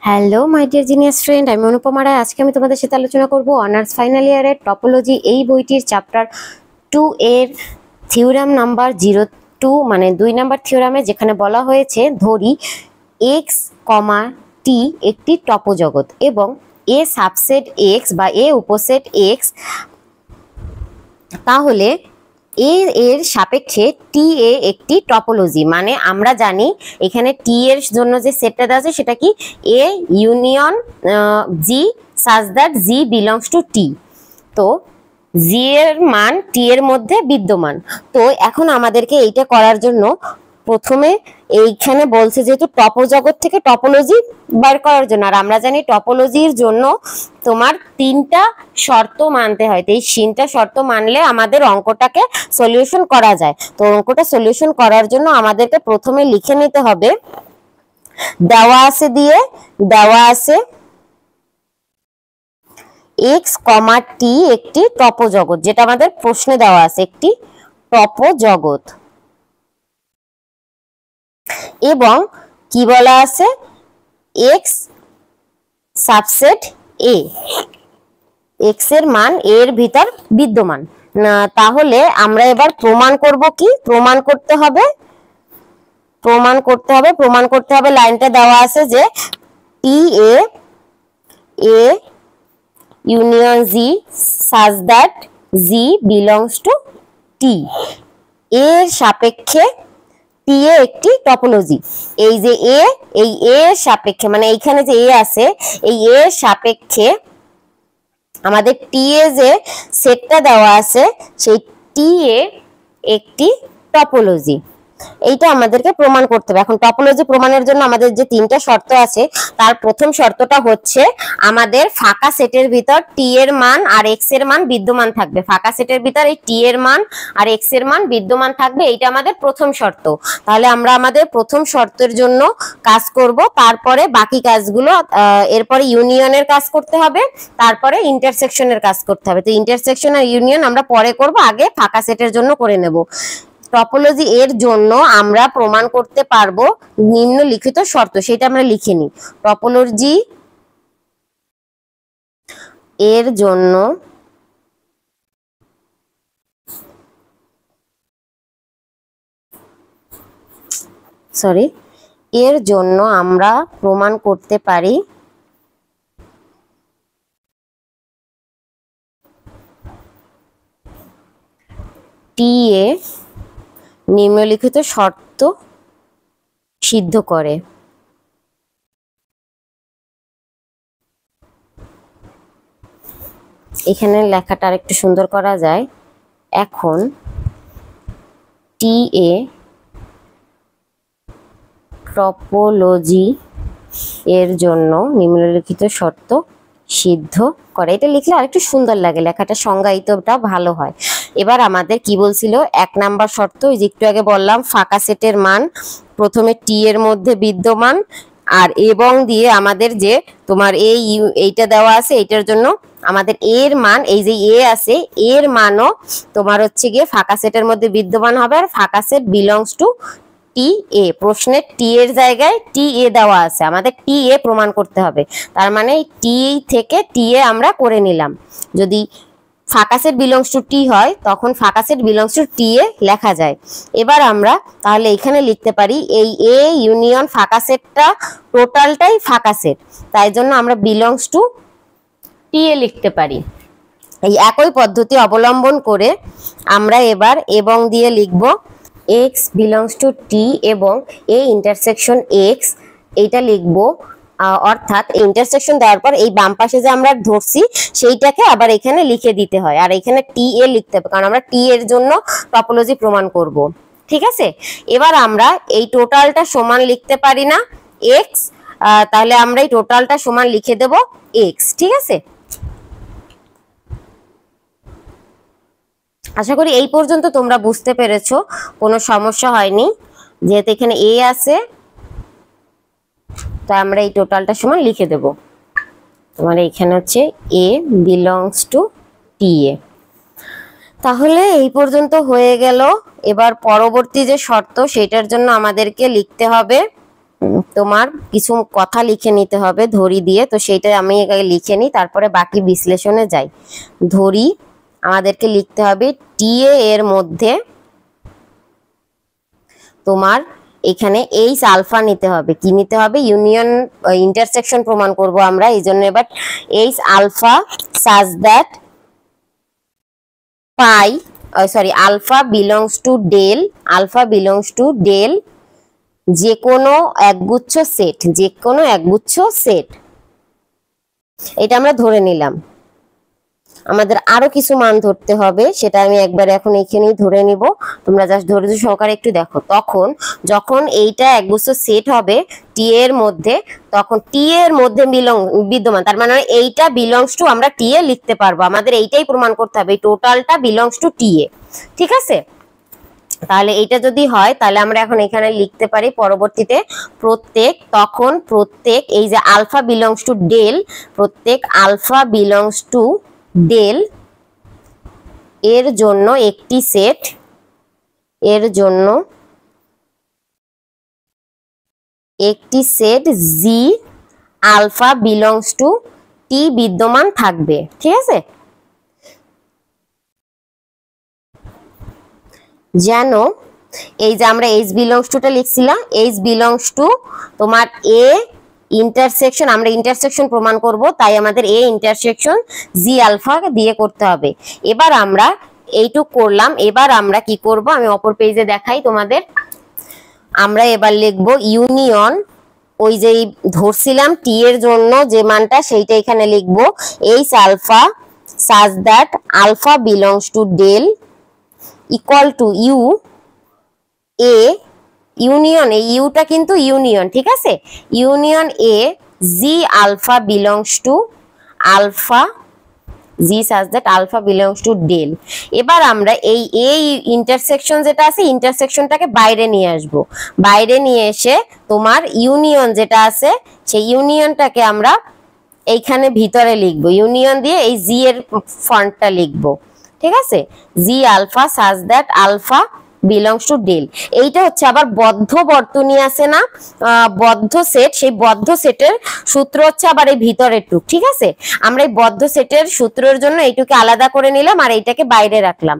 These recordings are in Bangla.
Hello my dear genius friend, আমি অনুপমা রায়। আজকে আমি তোমাদের সাথে আলোচনা করব অনার্স ফাইনাল ইয়ারের টপোলজি এই বইটির চ্যাপ্টার 2 এর থিওরাম নাম্বার 02, মানে 2 নাম্বার থিওরামে, যেখানে বলা হয়েছে ধরি এক্স কমা টি একটি টপোজগৎ এবং এ সাবসেট এক্স বা এ উপসেট এক্স, তাহলে এর সাপেক্ষে টি এ একটি টপোলজি। মানে আমরা জানি এখানে টি এর জন্য যে সেটটা দেওয়া আছে সেটা কি, A union G such that G belongs to T. তো জি এর মান টি এর মধ্যে বিদ্যমান। তো এখন আমাদেরকে এইটা করার জন্য প্রথমে এইখানে বলছে যেহেতু টপোজগৎ থেকে টপোলজি বার করার জন্য, আর আমরা জানি টপোলজির জন্য তোমার 3টা শর্ত মানতে হয়। তো এই 3টা শর্ত মানলে আমাদের অঙ্কটাকে সলিউশন করা যায়। তো অঙ্কটা সলিউশন করার জন্য আমাদেরকে প্রথমে লিখে নিতে হবে, দেওয়া আছে এক্স কমা টি একটি টপোজগৎ, যেটা আমাদের প্রশ্নে দেওয়া আছে একটি টপোজগৎ। এবং কি বলা আছে, এক্স সাবসেট এ, এক্স এর মান এর ভিতর বিদ্যমান। তাহলে আমরা এবার প্রমাণ করব কি, প্রমাণ করতে হবে লাইনটা দেওয়া আছে যে T A union G such that G belongs to T, এর সাপেক্ষে টি এ একটি টপোলজি। এই যে এই এর সাপেক্ষে, মানে এইখানে যে এ আছে, এই এর সাপেক্ষে আমাদের টি এ যে সেটটা দেওয়া আছে সেই টি এ একটি টপোলজি। এইটা আমাদেরকে প্রমাণ করতে হবে। এখন টপোলজি প্রমাণের জন্য আমাদের যে 3টা শর্ত আছে, তার প্রথম শর্তটা হচ্ছে আমাদের ফাঁকা সেটের ভিতর টি এর মান আর এক্স এর মান বিদ্যমান থাকবে। ফাঁকা সেটের ভিতর এই টি এর মান আর এক্স এর মান বিদ্যমান থাকবে, এইটা আমাদের প্রথম শর্ত। তাহলে আমরা আমাদের প্রথম শর্তের জন্য কাজ করব, তারপরে বাকি কাজগুলো, এরপরে ইউনিয়নের কাজ করতে হবে, তারপরে ইন্টারসেকশনের কাজ করতে হবে। তো ইন্টারসেকশন আর ইউনিয়ন আমরা পরে করব, আগে ফাঁকা সেটের জন্য করে নেব। টপোলজি এর জন্য আমরা প্রমাণ করতে পারবো নিম্নলিখিত শর্ত, সেটা আমরা লিখে নিই। টপোলজি এর জন্য আমরা প্রমাণ করতে পারি টি এ নিম্নলিখিত শর্ত সিদ্ধ করে। এখানে লেখাটা আরেকটু সুন্দর করা যায়। এখন টি এ টপোলজি এর জন্য নিম্নলিখিত শর্ত সিদ্ধ করে। এটা লিখলে আরেকটু সুন্দর লাগে, লেখাটা সংজ্ঞায়িতটা ভালো হয়। এবার আমাদের কি বলছিল, 1 নাম্বার শর্ত, ওই যে একটু আগে বললাম, ফাঁকা সেটের মান প্রথমে টি এর মধ্যে বিদ্যমান, আর এবং দিয়ে আমাদের যে তোমার এইটা দেওয়া আছে, এইটার জন্য আমাদের এর মান, এই যে এ আছে, এর মানও তোমার হচ্ছে গিয়ে ফাঁকা সেটের মধ্যে বিদ্যমান হবে, আর ফাঁকা সেট বিলংস টু টি এ। প্রশ্নে টি এর জায়গায় টি এ দেওয়া আছে, আমাদের টি এ প্রমাণ করতে হবে। তার মানে টি থেকে টি এ আমরা করে নিলাম। যদি ফাঁকা সেট বিলংস টু টি হয় তখন ফাঁকা সেট বিলংস টু টি এ লেখা যায়। এবার আমরা তাহলে এখানে লিখতে পারি এই এ ইউনিয়ন ফাঁকা সেটটা টোটালটাই ফাঁকা সেট, তাই জন্য আমরা বিলংস টু টি এ লিখতে পারি। এই একই পদ্ধতি অবলম্বন করে আমরা এবার এবং দিয়ে লিখব x বিলংস টু টি এবং a ইন্টারসেকশন x, এইটা লিখব। অর্থাৎ ইন্টারসেকশন দেওয়ার পর এই বাম পাশে যে আমরা ধরছি সেইটাকে আবার এখানে লিখে দিতে হয়, আর এখানে টি এ লিখতে হবে, কারণ আমরা টি এর জন্য টপোলজি প্রমাণ করব। ঠিক আছে, এবার আমরা এই টোটালটা সমান লিখতে পারি না x, তাহলে আমরা এই টোটালটা সমান লিখে দেব x। ঠিক আছে, আশা করি এই পর্যন্ত তোমরা বুঝতে পেরেছো, কোনো সমস্যা হয়নি। যেহেতু এখানে এ আছে, তাই আমরা এই টোটালটা সমান লিখে দেব। তোমার এখানে হচ্ছে এ বিলংস টু টি এ। তাহলে এই পর্যন্ত হয়ে গেল। এবার পরবর্তী যে শর্ত, সেটার জন্য আমাদেরকে লিখতে হবে তোমার কিছু কথা লিখে নিতে হবে ধরি দিয়ে, তো সেইটা আমি আগে লিখে নিই, তারপরে বাকি বিশ্লেষণে যাই। ধরি আমাদেরকে লিখতে হবে টিএ এর মধ্যে তোমার এখানে এইচ আলফা নিতে হবে। কি নিতে হবে? ইউনিয়ন ইন্টারসেকশন প্রমাণ করব আমরা, এই জন্য এবার H alpha such that pi alpha belongs to del, alpha belongs to del যে কোনো একগুচ্ছ সেট, যে কোনো একগুচ্ছ সেট, এটা আমরা ধরে নিলাম। আমাদের আরো কিছু মান ধরতে হবে, সেটা আমি একবার এখন এখানেই ধরে নিব, তোমরা জাস্ট ধৈর্য সহকারে একটু দেখো। তখন যখন এইটা একগুচ্ছ সেট হবে টি এর মধ্যে, তখন টি এর মধ্যে বিদ্যমান, তার মানে এইটা বিলংস টু আমরা টি এ লিখতে পারবো। আমাদের এইটাই প্রমাণ করতে হবে, এই টোটালটা বিলংস টু টি এ। ঠিক আছে, তাহলে এইটা যদি হয় তাহলে আমরা এখন এখানে লিখতে পারি পরবর্তীতে প্রত্যেক, তখন প্রত্যেক এই যে আলফা বিলংস টু ডেল, প্রত্যেক আলফা বিলংস টু ডেল এর জন্য একটি সেট, এর জন্য একটি set G alpha belongs to T বিদ্যমান থাকবে। ঠিক আছে, যেন এই যে আমরা এইচ বিলংস টু টা লিখছিলাম, এইচ বিলংস টু তোমার এ ইন্টারসেকশন, আমরা ইন্টারসেকশন প্রমাণ করব, তাই আমাদের এ ইন্টারসেকশন জি আলফা দিয়ে করতে হবে। এবার আমরা এইটুক করলাম, এবার আমরা কি করব আমি অপর পেজে দেখাই তোমাদের। আমরা এবার লিখব ইউনিয়ন, ওই যে ধরছিলাম টি এর জন্য যে মানটা সেইটা এখানে লিখব, H alpha such that alpha belongs to del equal to U A union, এই ইউটা কিন্তু ইউনিয়ন, ঠিক আছে, union A G alpha belongs to alpha, G such that alpha belongs to del. এবার আমরা এই ইন্টারসেকশন যেটা আছে, ইন্টারসেকশনটাকে বাইরে নিয়ে আসব, বাইরে নিয়ে এসে তোমার ইউনিয়ন যেটা আছে সেই ইউনিয়নটাকে আমরা এইখানে ভিতরে লিখবো, ইউনিয়ন দিয়ে এই জি এর ফন্টটা লিখবো। ঠিক আছে, G alpha such that alpha belongs to del. এইটা হচ্ছে আবার বদ্ধ বর্তনী আছে না, বদ্ধ সেট, সেই বদ্ধ সেটের সূত্র হচ্ছে আবার এই ভিতরের টুক। ঠিক আছে, আমরা এই বদ্ধ সেটের সূত্রের জন্য এইটুকে আলাদা করে নিলাম আর এইটাকে বাইরে রাখলাম,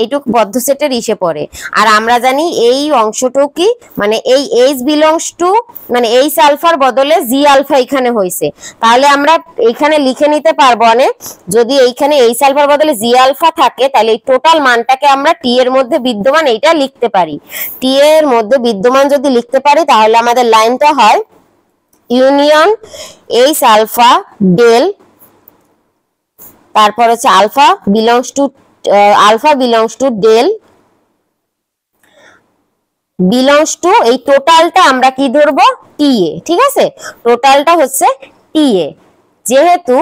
এইটুক বদ্ধ সেটের ইসে পড়ে। আর আমরা জানি এই অংশটুকি মানে এই এইচ বিলংস টু মানে এইচ আলফার বদলে জি আলফা এখানে হয়েছে, তাহলে আমরা এখানে লিখে নিতে পারবো অনেক, যদি এইখানে এইচ আলফার বদলে জি আলফা থাকে তাহলে এই টোটাল মানটাকে আমরা টি এর মধ্যে বিদ্যমান এইটা লিখতে পারি। টি এর মধ্যে বিদ্যমান যদি লিখতে পারি তাহলে আমাদের লাইনটা হয় ইউনিয়ন এইচ আলফা ডেল, তারপর হচ্ছে alpha belongs to del belongs to এই টোটালটা আমরা কি ধরবো টি এ। ঠিক আছে, টোটালটা হচ্ছে টি এ, যেহেতু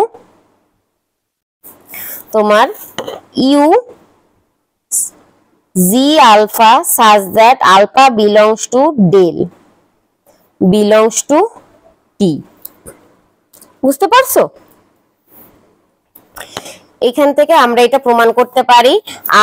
তোমার U G alpha such that alpha belongs to del belongs to T. বুঝতে পারছো? এখান থেকে আমরা এটা প্রমাণ করতে পারি।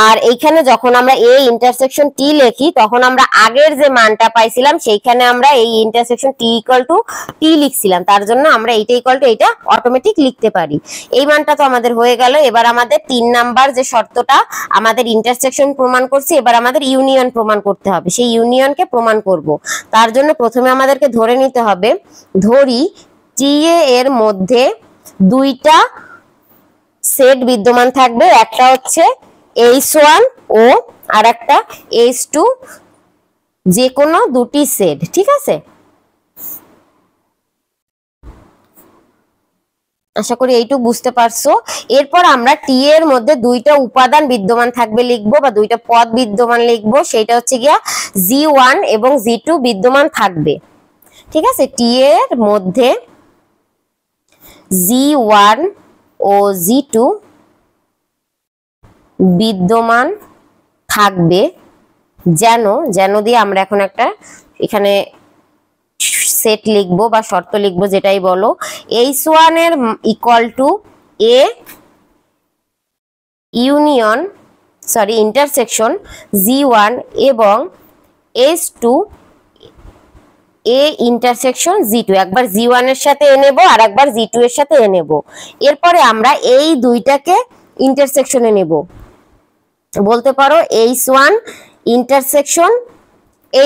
আর এইখানে যখন আমরা এ ইন্টারসেকশন টি লিখি তখন আমরা আগের যে মানটা পাইছিলাম সেইখানে আমরা এই ইন্টারসেকশন টি ইকুয়াল টু টি লিখছিলাম, তার জন্য আমরা এইটা ইকুয়াল টু এইটা অটোমেটিক লিখতে পারি। এই মানটা তো আমাদের হয়ে গেল। এবার আমাদের 3 নাম্বার যে শর্তটা, আমাদের ইন্টারসেকশন প্রমাণ করছি, এবার আমাদের ইউনিয়ন প্রমাণ করতে হবে, সেই ইউনিয়নকে প্রমাণ করব। তার জন্য প্রথমে আমাদেরকে ধরে নিতে হবে, ধরি টি এর মধ্যে দুইটা সেট বিদ্যমান থাকবে, একটা হচ্ছে H1 ও আর একটা H2, যে কোনো দুটি সেট। ঠিক আছে, আশা করি এইটুকু বুঝতে পারছো। এরপর আমরা টি এর মধ্যে দুইটা উপাদান বিদ্যমান থাকবে লিখবো, বা দুইটা পদ বিদ্যমান লিখবো, সেটা হচ্ছে গিয়া G1 এবং G2 বিদ্যমান থাকবে। ঠিক আছে, টি এর মধ্যে G1 ও G2 বিদ্যমান থাকবে, যেন দিয়ে আমরা এখন একটা এখানে সেট লিখবো বা শর্ত লিখবো, যেটাই বলো। H1 এর equal to A union intersection G1 এবং H2 এ ইন্টারসেকশন জি2, একবার জি1 এর সাথে এ নেব আর একবার জি2 এর সাথে এ নেব। এরপরে আমরা এই দুইটাকে ইন্টারসেকশনে নেব, বলতে পারো H1 ইন্টারসেকশন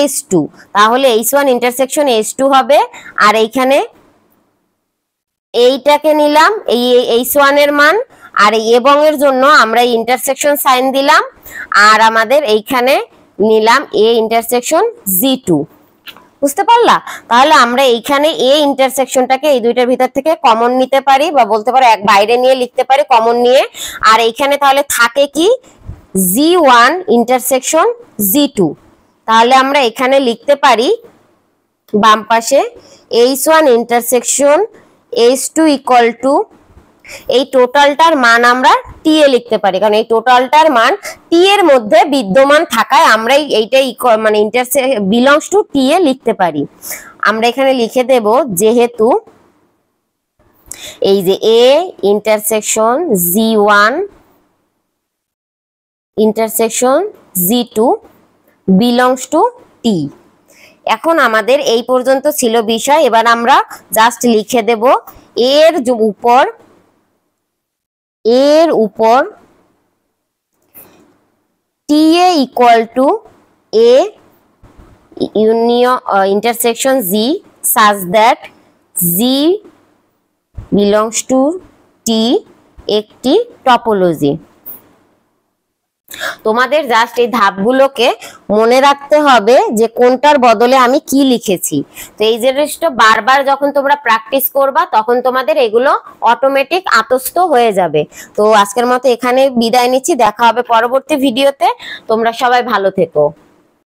H2, তাহলে H1 ইন্টারসেকশন H2 হবে। আর এইখানে এইটাকে নিলাম, এই H1 এর মান, আর এই এবং এর জন্য আমরা ইন্টারসেকশন সাইন দিলাম, আর আমাদের এইখানে নিলাম এ ইন্টারসেকশন জি2। বুঝতে পারলা? তাহলে আমরা এইখানে এ ইন্টারসেকশনটাকে এই দুইটার ভিতর থেকে কমন নিতে পারি, বা বলতে পারো এক বাইরে নিয়ে লিখতে পারি কমন নিয়ে। আর এইখানে তাহলে থাকে কি জি1 ইন্টারসেকশন জি2, তাহলে আমরা এখানে লিখতে পারি বাম পাশে H1 intersection H2 equal to, এই টোটালটার মান আমরা টি এ লিখতে পারি, কারণ এই টোটালটার মান টি এর মধ্যে বিদ্যমান থাকায় আমরা এইটাই মানে বিলংস টু টি এ লিখতে পারি। আমরা এখানে লিখে দেব যেহেতু এই যে এ ইন্টারসেকশন জি1 ইন্টারসেকশন জি2 বিলংস টু টি। এখন আমাদের এই পর্যন্ত ছিল বিষয়। এবার আমরা জাস্ট লিখে দেব এর উপর T A equal to A union intersection G such that G belongs to T একটি টপোলজি। তোমাদের জাস্ট এই ধাপগুলোকে মনে রাখতে হবে যে কোনটার বদলে আমি কি লিখেছি। তো এই জিনিসটা বারবার যখন তোমরা প্র্যাকটিস করবা তখন তোমাদের এগুলো অটোমেটিক আত্মস্থ হয়ে যাবে। তো আজকের মতো এখানে বিদায় নিচ্ছি, দেখা হবে পরবর্তী ভিডিওতে। তোমরা সবাই ভালো থেকো।